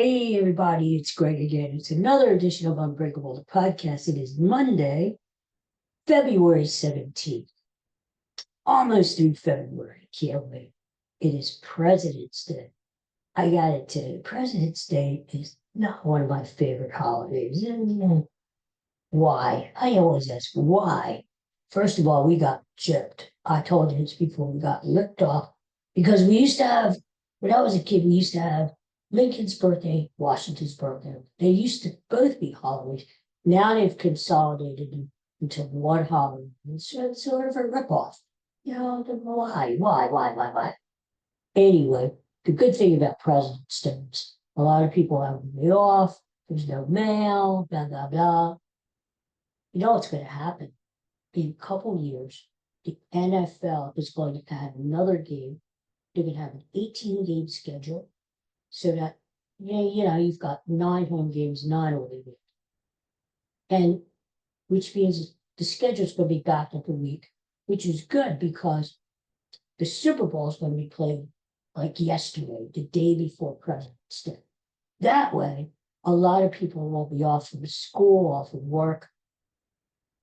Hey everybody, it's Greg again. It's another edition of Unbreakable, the podcast. It is Monday, February 17th. Almost through February. Can't wait. It is President's Day. I gotta tell you, President's Day is not one of my favorite holidays. Why? I always ask why. First of all, we got gypped. I told you this before, we got licked off because we used to have, when I was a kid, we used to have Lincoln's birthday, Washington's birthday. They used to both be holidays. Now they've consolidated them into one holiday. It's sort of a ripoff. Why? Anyway, the good thing about President's Day is a lot of people have the day off. There's no mail, blah, blah, blah. You know what's going to happen? In a couple years, the NFL is going to add another game. They're going to have an 18-game schedule so that, you've got 9 home games, 9 away games. And which means the schedule's going to be backed up a week, which is good because the Super Bowl is going to be played like yesterday, the day before President's Day. That way, a lot of people will be off from school, off from work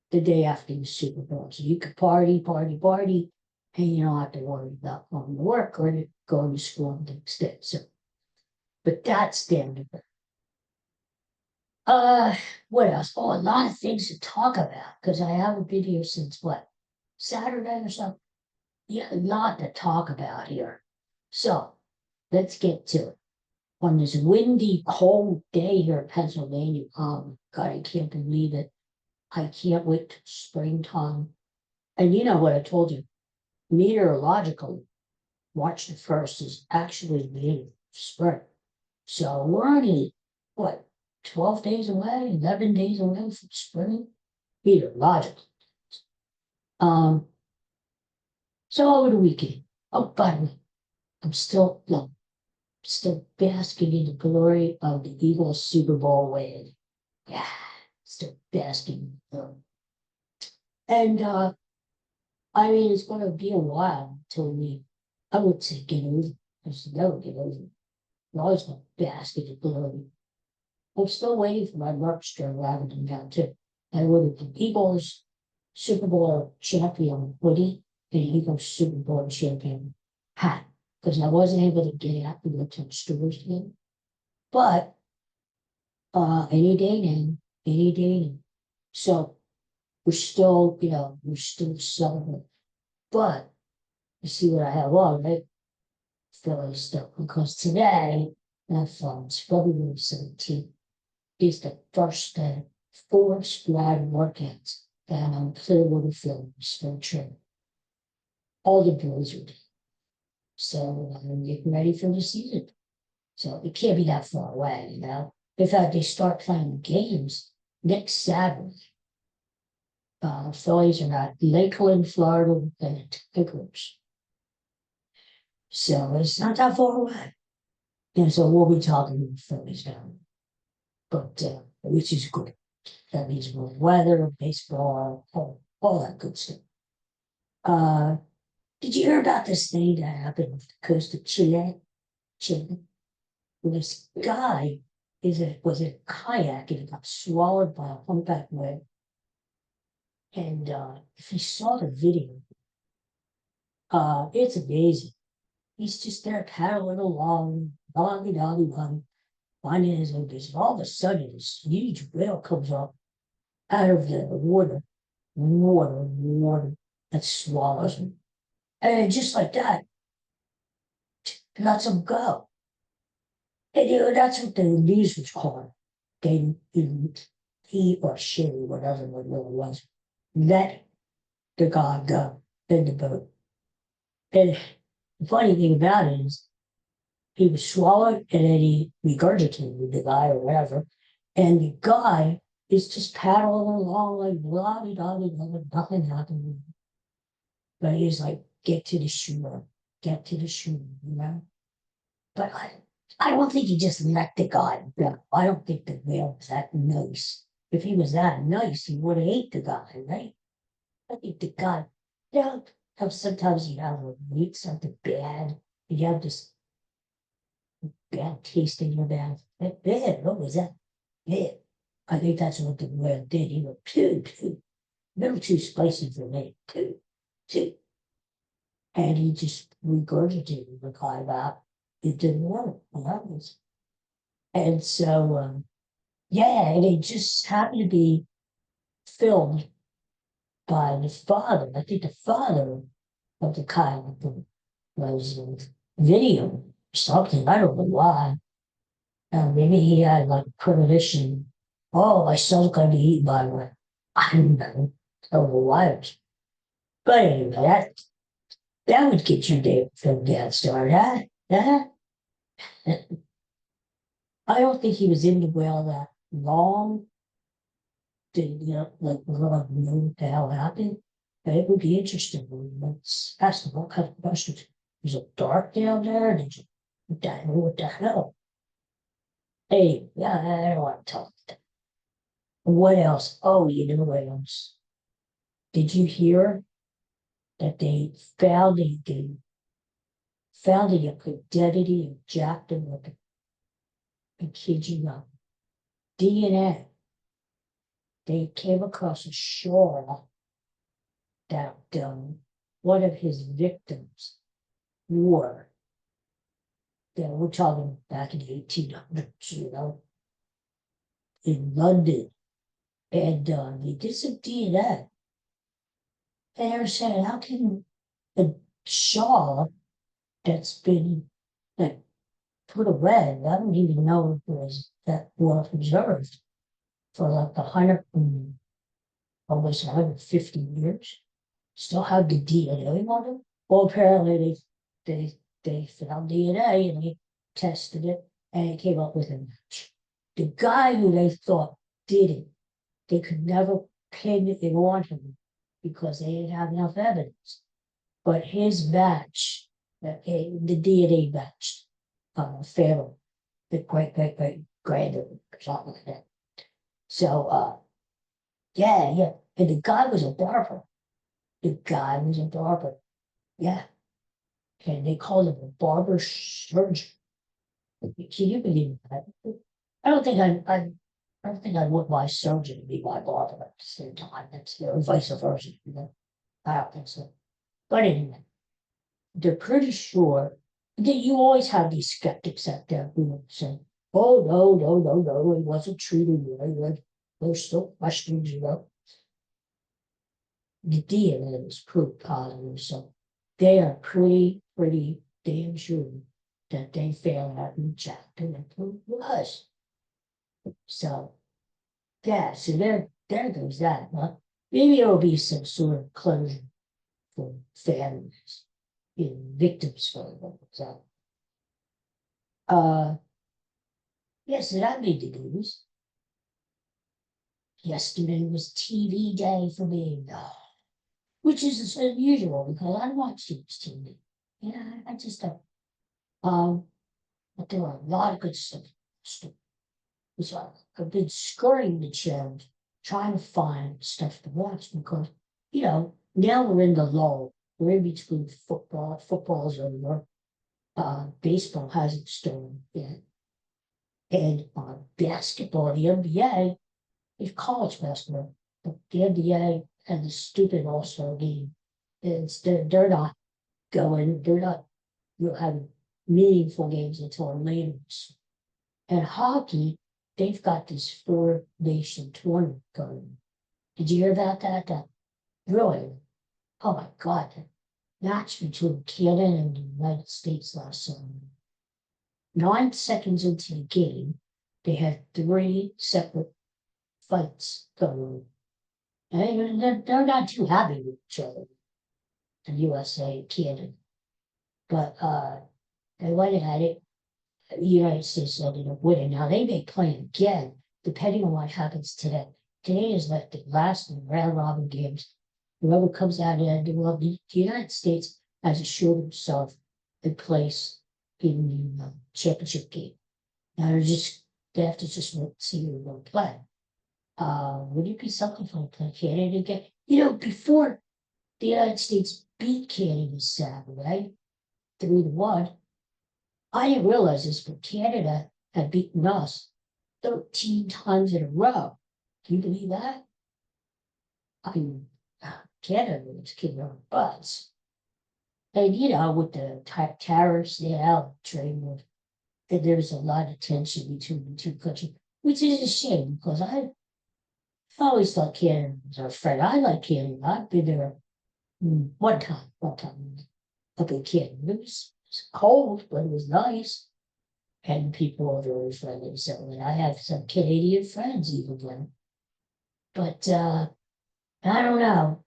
the day after the Super Bowl. So you could party, and you don't have to worry about going to work or going to school the next day. So, but that's down to it. What else? Oh, a lot of things to talk about because I haven't been here since what, Saturday or something? Yeah, a lot to talk about here. So let's get to it. On this windy, cold day here in Pennsylvania, God, I can't believe it. I can't wait till springtime. And you know what I told you? Meteorologically, March the 1st is actually the beginning of spring. So we're only, 12 days away, 11 days away from spring? Meteorologically. So over the weekend, oh, by the way, I'm still basking in the glory of the Eagles Super Bowl win. Yeah, still basking in the And I mean, it's going to be a while until I would say get over it. I should never get over it. I'm always going to bask in the glory. I'm still waiting for my merch to arrive in town too. I ordered the Eagles Super Bowl champion hoodie and Eagles Super Bowl champion hat because I wasn't able to get it out the to the stores yet. But any day now, any day now. So we're still celebrating. But you see what I have on, right? Philly stuff because today, it's February 17th, is the first day 4 squad workouts down on Clearwater Field in spring training. All the boys are there. So I'm getting ready for the season. So it can't be that far away, you know. In fact, they start playing games next Saturday. Phillies are at Lakeland, Florida, and Tigers. So it's not that far away. And so we'll be talking to the Phillies down. But which is good. That means more weather, baseball, all that good stuff. Did you hear about this thing that happened off the coast of Chile? Chile? This guy was in a kayak and he got swallowed by a humpback whale. And if you saw the video, it's amazing. He's just there paddling along, doggy, finding his own business. All of a sudden, this huge whale comes up out of the water that swallows him. And just like that, lets him go. And that's what the news was calling. He or she, whatever it was, let the guy go in the boat. And the funny thing about it is he was swallowed and then he regurgitated the guy or whatever. And the guy is just paddling along like blah, blah, blah, nothing happened. But he's like, get to the shore, you know? But I don't think he just let the guy go. I don't think the whale was that nice. If he was that nice, he would have ate the guy, right? I think the guy, sometimes you have to eat something bad. You have this bad taste in your mouth. Bad, what was that? Bad. I think that's what the whale did. He went, too, a little too spicy for me, too. And he just regurgitated the guy out. It didn't work. And so, yeah, and it just happened to be filmed by the father. I think the father of the guy was in video or something. I don't know why. Maybe he had like premonition. Oh, my son's going to be eaten by one. I don't know. Over wires. But anyway, that would get you there from that started. I don't think he was in the well that long to, like, know what the hell happened. But it would be interesting. Let's ask him what kind of questions. Was it dark down there? What the hell? Hey, yeah, I don't want to talk. What else? Oh, you know what else? Did you hear that they found found the identity of Jack the Ripper? I kid you not. DNA. They came across a shore that one of his victims wore. Yeah, we're talking back in the 1800s, in London. And they did some DNA. And they were saying, how can a shawl that's been like put away, I don't even know if it was that well preserved for like almost 150 years, still have the DNA on them? Well, apparently they found DNA and they tested it and it came up with a match. The guy who they thought did it, they could never pin it on him because they didn't have enough evidence. But his match, the DNA matched family, the great granddaughter or something like that. So yeah. And the guy was a barber. Yeah. And they called him a barber surgeon. Can you believe that? I don't think I don't think I want my surgeon to be my barber at the same time. That's vice versa. I don't think so. But anyway, they're pretty sure that you always have these skeptics out there who say, "Oh no, it wasn't treated right." There's still questions. The DNA is proof positive, so they are pretty damn sure that they failed at rejecting and proof was. So yeah, so there goes that. Huh? Maybe there'll be some sort of closure for families in victims for them. So yeah, so that made the news. Yesterday was TV day for me. Which is unusual because I watch TV. I just don't. But there are a lot of good stuff. So I've been scurrying the channels trying to find stuff to watch because, now we're in the lull. We're in between football. Football's over. Baseball hasn't started yet. And basketball, the NBA, is college basketball. But the NBA and the stupid All-Star game, they're not they're not having meaningful games until later. And hockey, they've got this four-nation tournament going. Did you hear about that? That really, oh my God, the match between Canada and the United States last summer. 9 seconds into the game, they had three separate fights going. And they're not too happy with each other, the USA, Canada. But they went at it. The United States ended up winning. Now they may play again, depending on what happens today. Today is like the last round robin games. Whoever comes out and the United States has assured himself a place in the championship game. Now they have to just see who will play. Would it be something fun to play Canada again? Before the United States beat Canada Saturday, 3-1, I didn't realize this, but Canada had beaten us 13 times in a row. Can you believe that? I mean, Canada was kicking our butts. And, with the tariffs, they had trade war, and there's a lot of tension between the two countries, which is a shame because I always thought Canada was our friend. I like Canada. I've been there one time up in Canada. It was cold, but it was nice. And people were very friendly. So and I have some Canadian friends even then. But I don't know.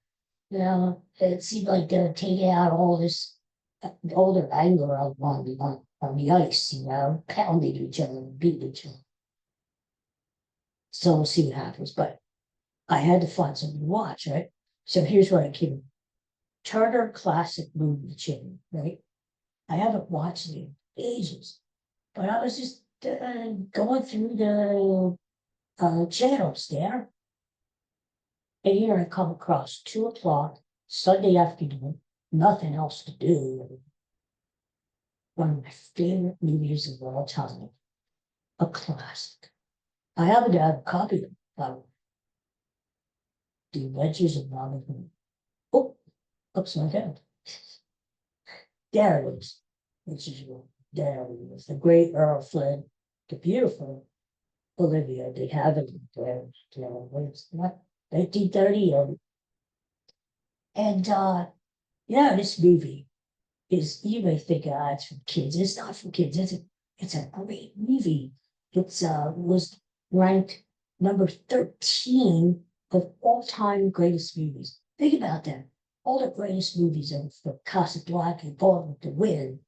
It seemed like they're taking out all their anger on the ice, pounding each other and beating each other. So we'll see what happens. But I had to find something to watch, right? So here's what I came. Turner Classic Movie Channel, right? I haven't watched it in ages, but I was just going through the channels there, and here I come across 2 o'clock Sunday afternoon, nothing else to do. One of my favorite movies of all time, a classic. I happen to have a copy of The Adventures of Robin Hood. Oh, upside down. There it is. Which is there it is. The great Earl Flynn, the beautiful Olivia de Havilland there. It's not 1930. And this movie you may think it's for kids. It's not for kids. It's a great movie. It's was ranked number 13 of all time greatest movies. Think about that. All the greatest movies of Casablanca, Gone with the Wind,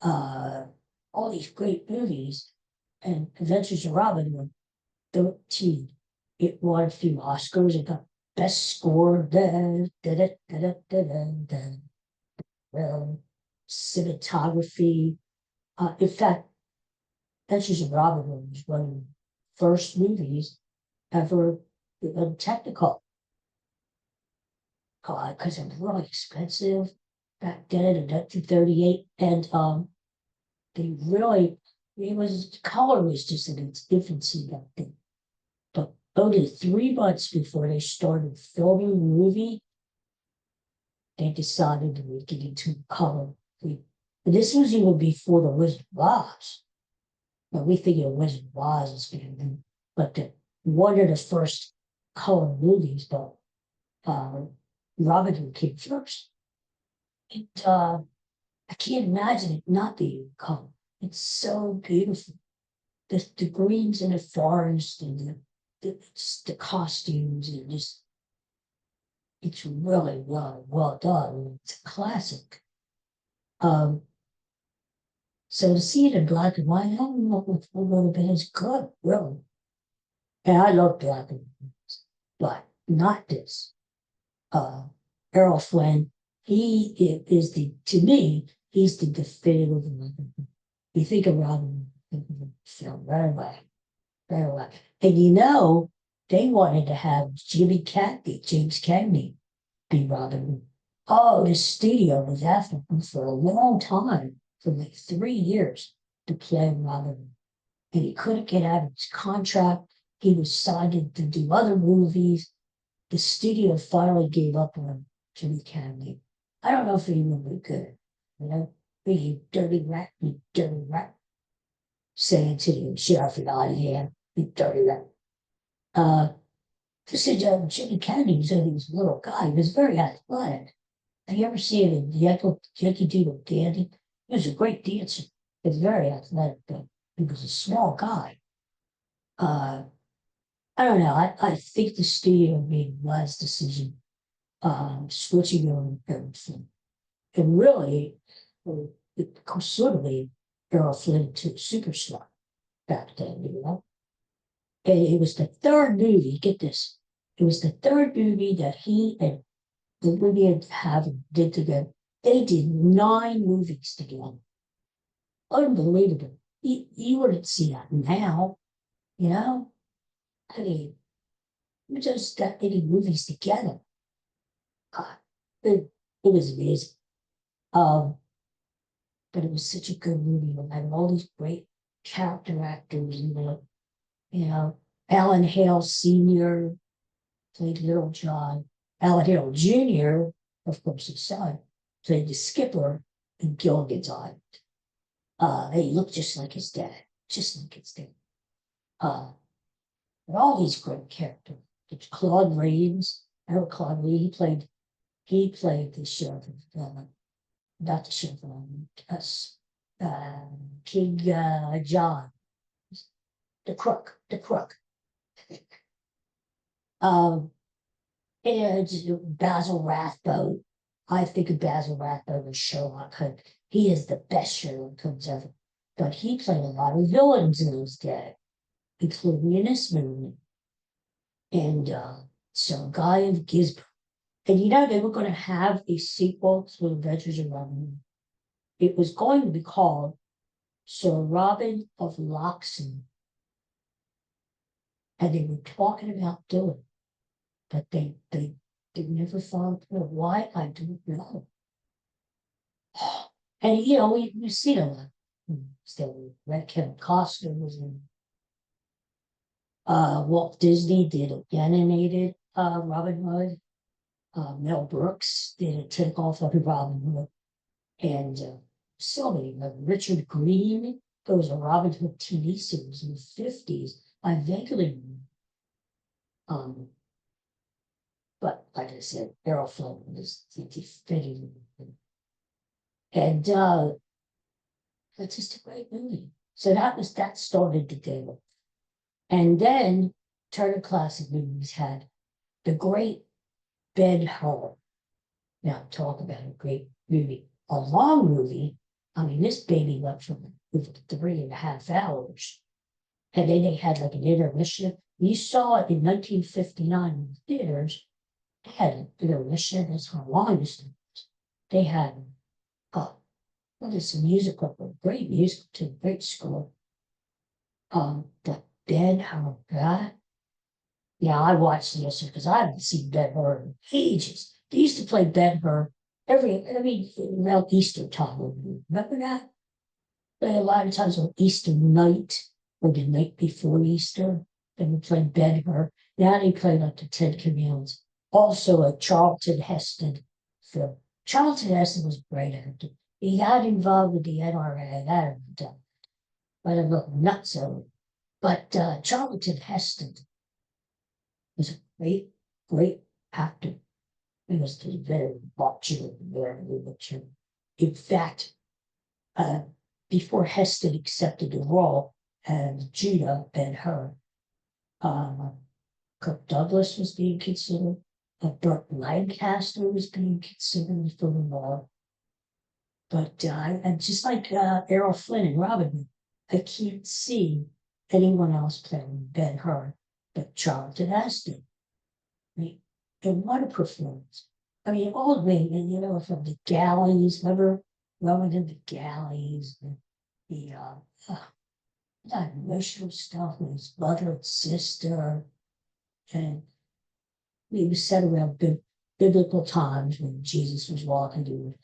uh, all these great movies, and Adventures of Robin Hood, 13. It won a few Oscars. It got best score. Cinematography. In fact, Adventures of Robin Hood was one of the first movies ever technical. Because it was really expensive back then in 1938, and they really color was just in its infancy back then. But only 3 months before they started filming the movie, they decided to make it into color. And this was even before the Wizard of Oz. Now we think of Wizard of Oz as being, but one of the first color movies, but Robin Hood came first. And I can't imagine it not being color. It's so beautiful. The greens in the forest and the costumes and just it's really well done. It's a classic. Um, so to see it in black and white, I don't know if it would have been as good, really. And I love black and white, but not this. Errol Flynn, he is to me, he's the definitive Robin. You think of Robin, film right away, right away. And they wanted to have James Cagney, be Robin. Oh, the studio was after him for a long time, for like 3 years, to play Robin. And he couldn't get out of his contract. He was signed to do other movies. The studio finally gave up on Jimmy Cagney. I don't know if he would be good, you dirty rat, saying to the sheriff in Nottingham, you dirty rat. This is Jimmy Cagney was only this little guy. He was very athletic. Have you ever seen him in Yankee Doodle Dandy? He was a great dancer. He was very athletic, but he was a small guy. I don't know. I think the studio made a wise decision switching on everything. And really, it sort of made Errol Flynn to a superstar back then. And it was the third movie, get this, it was the third movie that he and Olivia Havilland did together. They did 9 movies together. Unbelievable. You wouldn't see that now, you know? I mean, we just that many movies together. God, it was amazing. Um, but it was such a good movie. It had all these great character actors in it. You know, Alan Hale Sr. played Little John. Alan Hale Jr., of course, his son, played the skipper in Gilligan's Island. He looked just like his dad, just like his dad. Uh, and all these great characters. It's Claude Rains. I know Claude Rains. He played the sheriff. Not the sheriff. King John, the crook. Um, and Basil Rathbone. I think of Basil Rathbone as Sherlock Holmes. He is the best Sherlock Holmes ever. But he played a lot of villains in his day, including in this movie. And so Guy of Gisborne. And they were going to have a sequel to Adventures of Robin. It was going to be called Sir Robin of Locksley. And they were talking about doing it, but they never found through. Why? I don't know. And you see them. Still, Kevin Costner was in. Walt Disney did animated Robin Hood. Mel Brooks did a takeoff of Robin Hood, and so many. Richard Green. There was a Robin Hood TV series in the 50s. I vaguely but like I said, Errol Flynn was fitting. And that's just a great movie. So that started the deal. And then Turner Classic Movies had the great Ben-Hur. Now talk about a great movie. A long movie. I mean, this baby went from 3.5 hours. And then they had like an intermission. You saw it in 1959 in the theaters. They had an intermission. That's how long this was. They had, what is a musical? A great musical too, great score. The Ben-Hur, God. Yeah, I watched this because I haven't seen Ben-Hur in ages. They used to play Ben-Hur every around Easter time. Remember that? But a lot of times on Easter night or the night before Easter, they would play Ben-Hur. Now they play like the Ten Commandments. Also a Charlton Heston film. Charlton Heston was a great actor. He got involved with the NRA. That done. But it looked nuts over. But Charlton Heston was a great actor. He was very macho, very mature. In fact, before Heston accepted the role as Judah Ben-Hur, Kirk Douglas was being considered. Burt Lancaster was being considered for the role. But and just like Errol Flynn and Robin Hood, I can't see anyone else playing Ben-Hur but Charlton Heston. I mean, and what a performance. I mean, all the way, from the galleys, remember rolling in the galleys, and the that emotional stuff with his mother and sister, and he was set around biblical times when Jesus was walking through,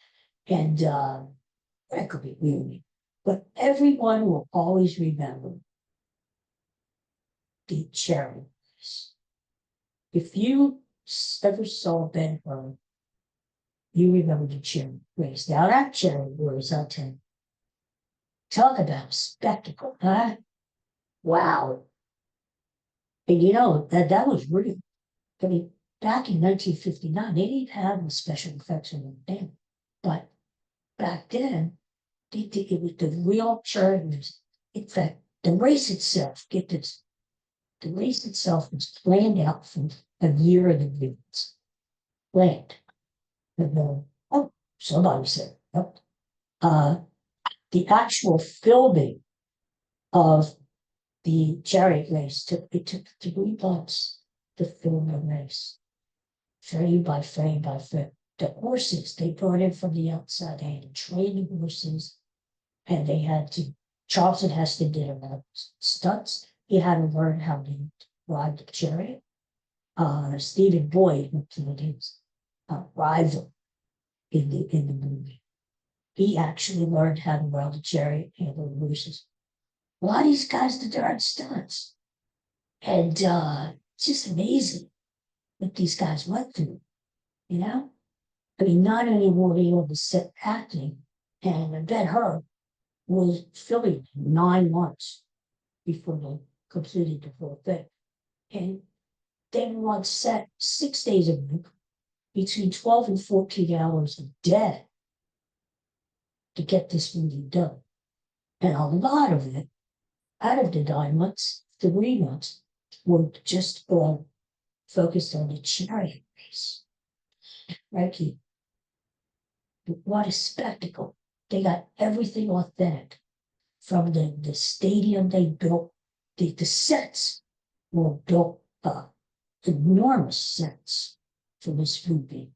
and that could be weird. But everyone will always remember the chariot race. If you ever saw Ben-Hur, you remember the chariot race. Now that chariot race, I'll tell you, talk about spectacle, huh? Wow. And that was real. I mean, back in 1959, they didn't have the special effects in them then. But back then, it was the real chariot. In fact, the race itself, get this, the race itself was planned out for a year in advance. Planned. Somebody said, nope. The actual filming of the chariot race took 3 months to film the race, frame by frame by frame. The horses they brought in from the outside, they had to train the horses, and they had to. Charlton Heston did a lot of stunts. He had to learn how to ride the chariot. Stephen Boyd, who played his rival in the movie, he actually learned how to ride a chariot, handle the horses. A lot of these guys that are stunts. And it's just amazing what these guys went through, you know? I mean, not only were they on the set acting, and Ben-Hur was filming 9 months before they completed the whole thing. And they were on set 6 days a week, between 12 and 14 hours a day to get this movie done. And a lot of it, out of the 9 months, 3 months, were just focused on the chariot race. Right? What a spectacle. They got everything authentic from the stadium they built. The sets were built enormous sets for this movie.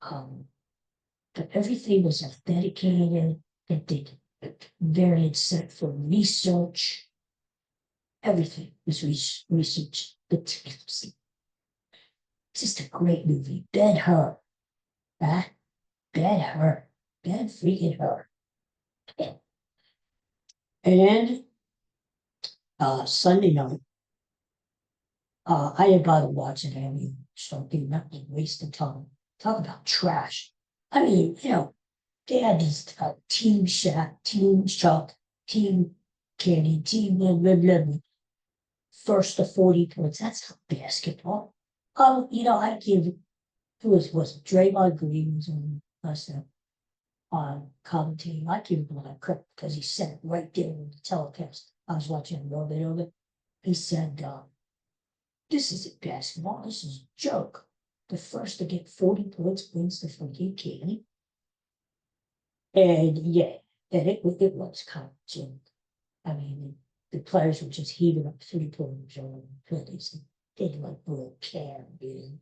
But everything was authenticated. It did variant set for research. Everything was researched meticulously. Just a great movie. Ben-Hur. Right? Ben-Hur. Ben freaking Hur. And Sunday night, I had to watch it. I mean, something not wasting time. Talk about trash. I mean, they had these team Shaq, team Chuck, team Kenny, team blah, blah, blah, blah. First to 40 points. That's not basketball. I give who was it? Draymond Green was on us on commentating. I give him a lot of credit because he said it right there in the telecast. I was watching a little bit of it. He said, this isn't basketball, this is a joke. The first to get 40 points wins the fucking game. And yeah, and it was kind of a joke. I mean, the players were just heaving up 3 pointers on the penalties. They like little can, dude.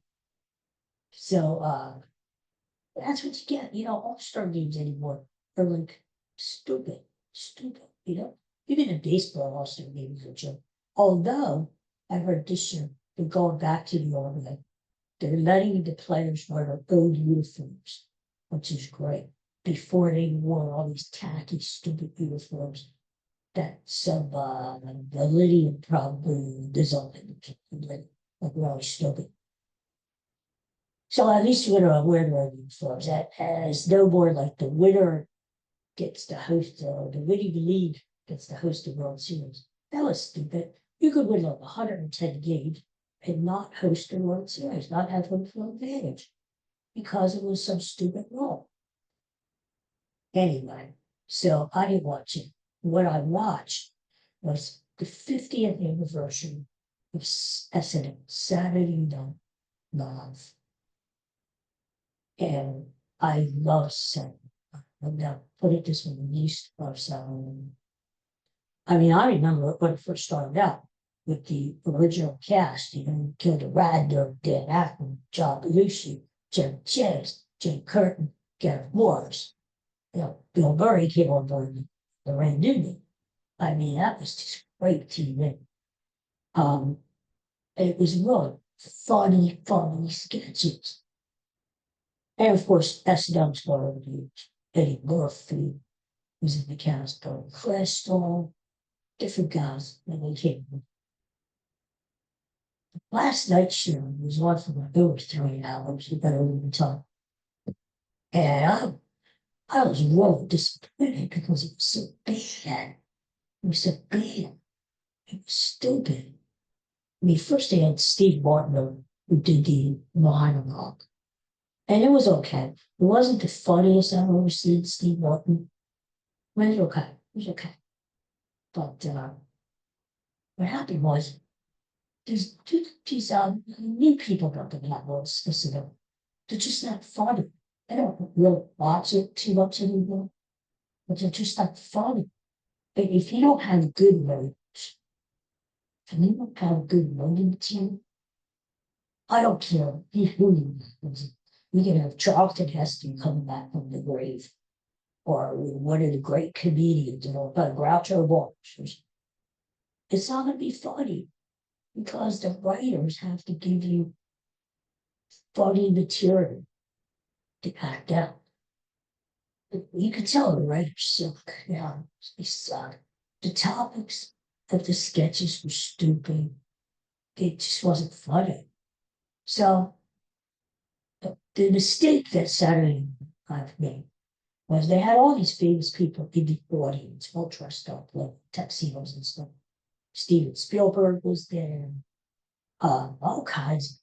So that's what you get. All-star games anymore are like stupid. Even in baseball, all-star games are a joke. Although I heard this year they're going back to the old way. They're letting the players wear their own uniforms, which is great. Before they wore all these tacky, stupid uniforms that some millennium probably designed, like really stupid. So at least we're gonna wear their own uniforms. That has no more like the winner gets to host the winning league gets to host the World Series. That was stupid. You could win like 110 games and not host the World Series, not have home field advantage because it was some stupid rule. Anyway, so I didn't watch it. What I watched was the 50th anniversary of SNL, Saturday Night Live. And I love SNL. I'm gonna put it this way, least of SNL. I mean, I remember when it first started out with the original cast, Gilda Radner, Dan Aykroyd, John Belushi, Jim Chase, Jim Curtin, Gareth Morris. Bill Murray came on board, Lorraine Newman. I mean, that was just great TV. It was really funny sketches. And of course, SNL's got over the years. Eddie Murphy was in the cast, Billy Crystal, different guys when they came. Last night's show was on for like over 3 hours, you better even talk. And I was really disappointed because it was so bad. It was so bad. It was stupid. I mean, first they had Steve Martin who did the monologue. And it was okay. It wasn't the funniest I've ever seen Steve Martin. But it was okay. It was okay. But what happened was there's these new people that the networks listen to. They're just not funny. I don't really watch it too much anymore, but they're just not funny. And if you don't have good ratings, if you don't have good rating team, I don't care who you are. You can have Charlton Heston coming back from the grave, or one of the great comedians, Groucho Marx. It's not going to be funny because the writers have to give you funny material to act out. you could tell the writers suck. Yeah, they suck. The topics of the sketches were stupid. It just wasn't funny. So the mistake that Saturday Night Live made was they had all these famous people in the audience, all dressed up like tuxedos and stuff. Steven Spielberg was there, all kinds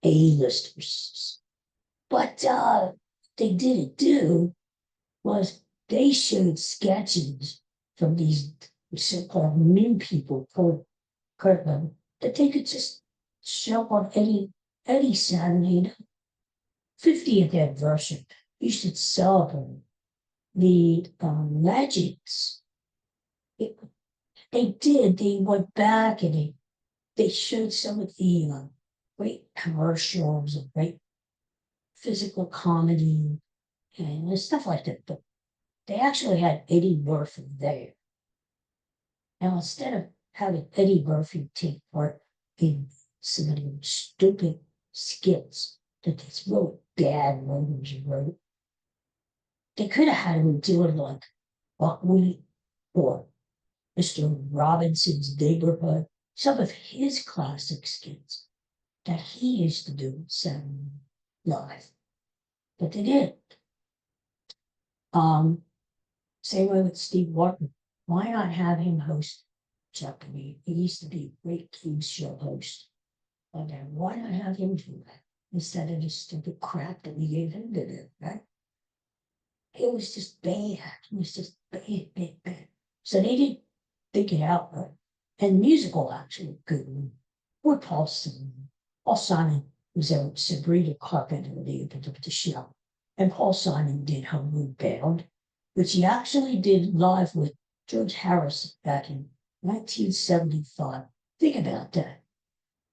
of A-listers. But they didn't do was they showed sketches from these so-called new people, Kirkman, that they could just show on any Saturday 50th anniversary. You should celebrate the legends. It, they did. They went back and they showed some of the great commercials and great physical comedy and stuff like that. But they actually had Eddie Murphy there. Now, instead of having Eddie Murphy take part in some of the stupid skits that these really bad writers wrote, they could have had him doing like Buckwheat or Mr. Robinson's Neighborhood, some of his classic skits that he used to do Saturday Live. But they didn't. Same way with Steve Martin. Why not have him host Jeopardy? He used to be a great game show host. But then why not have him do that instead of the stupid crap that we gave him to do, right? It was just bad. It was just bad. So they didn't think it out right. And musical actually good. Or Paul Simon. Paul Simon was a Sabrina Carpenter they opened up the show. And Paul Simon did Homeward Bound, which he actually did live with George Harrison back in 1975. Think about that.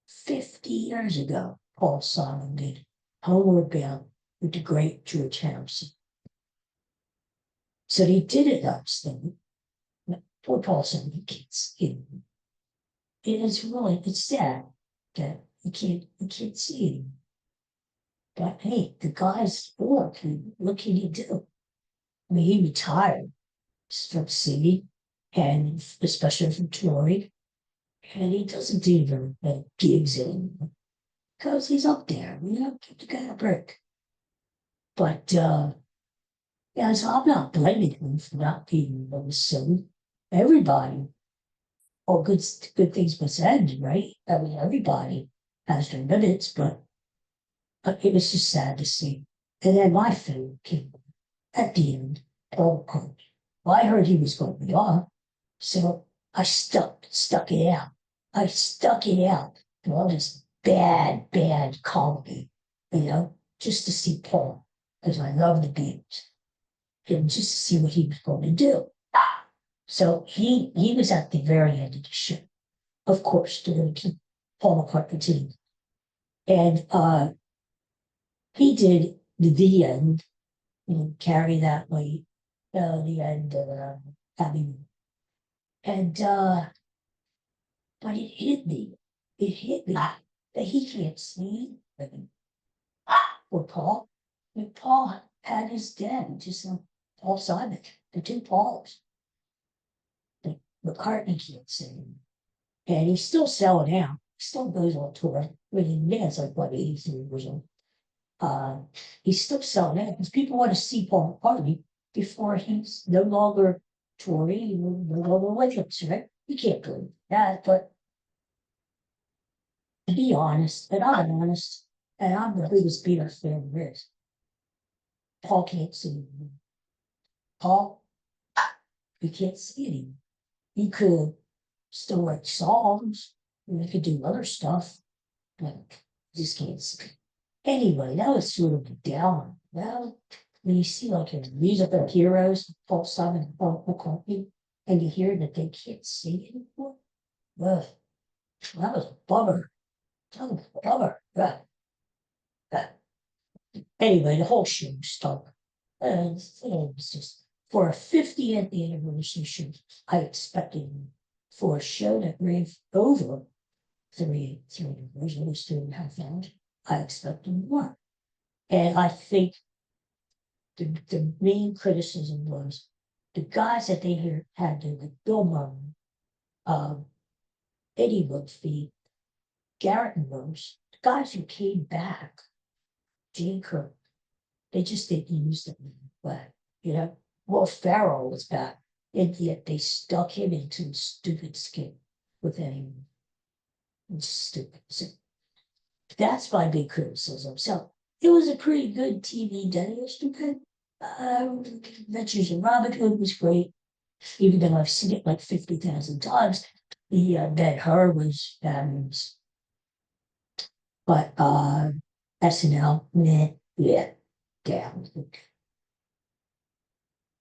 50 years ago, Paul Simon did Homeward Bound with the great George Harrison. So they did it upstate. Poor Paul Simon, he can't see it. It's sad that you can't see it. But hey, the guy's working. What can he do? I mean, he retired from singing and especially from touring. And he doesn't do very many gigs anymore because he's up there. Give the guy a break. But yeah, so I'm not blaming him for not being able to sing. Everybody, all good things must end, right? I mean, everybody has their limits, but it was just sad to see. And then my favorite came at the end, Paul McCartney. Well, I heard he was going to be on, so I stuck it out. I stuck it out through all this bad comedy, just to see Paul, because I love the Beatles, and just to see what he was going to do. So he was at the very end of the show. Of course, they're going to keep Paul McCartney to and he did the end, carry that weight, the end of Abbey. And but it hit me. It hit me that he can't sing. Or Paul. I mean, Paul had his dad, just like Paul Simon, the two Pauls. Like McCartney can't sing. And he's still selling out. He still goes on tour. I mean, the man's like, what, 83 years old. He's still selling out because people want to see Paul McCartney before he's no longer touring, no longer with us, right? You can't believe that, but to be honest, and I'm honest, and I'm the biggest Beatles fan there is, Paul can't sing anymore. Paul, you can't see anymore. He could still write songs, and he could do other stuff, but just can't sing. Anyway, that was sort of a downer. Well, when you see like his musical heroes, Paul Simon and Paul McCartney, and you hear that they can't sing anymore, well, that was a bummer. That was a bummer. Anyway, the whole show stunk. And it was just for a 50th anniversary show, I expected for a show that ran over three years, almost 2.5 hours, I expected more. And I think the main criticism was the guys that they had there, like Bill Murray, um, Eddie Murphy, Garrett and Rose, the guys who came back, Gene Kirk, they just didn't use them. But, Will Ferrell was back, and yet they stuck him into a stupid skit with anyone. It's stupid. So that's my big criticism. So it was a pretty good TV day yesterday. Adventures in Robin Hood was great, even though I've seen it like 50,000 times. The Ben-Hur was fabulous. But SNL, meh, yeah, down.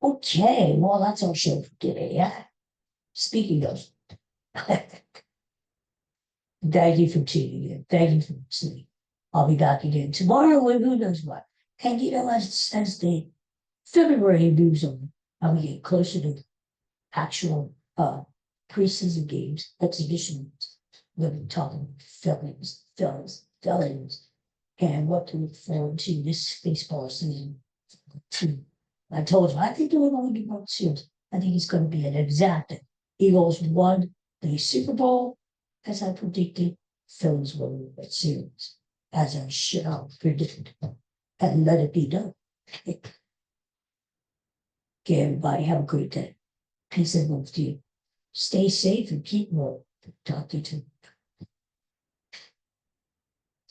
Okay, well, that's our show for today. Yeah. Speaking of, thank you for tuning in. Thank you for listening. I'll be back again tomorrow with who knows what. And as the February moves on, and we get closer to actual preseason games, exhibitions, we'll be talking films, and what to look forward to this baseball season. I told you, I think they're going to be World Series. I think it's going to be an exact. Eagles won the Super Bowl, as I predicted. Phillies won the World Series, as I should have predicted. And let it be done. Okay, everybody, have a great day. Peace and love to you. Stay safe and keep warm. Talk to you too.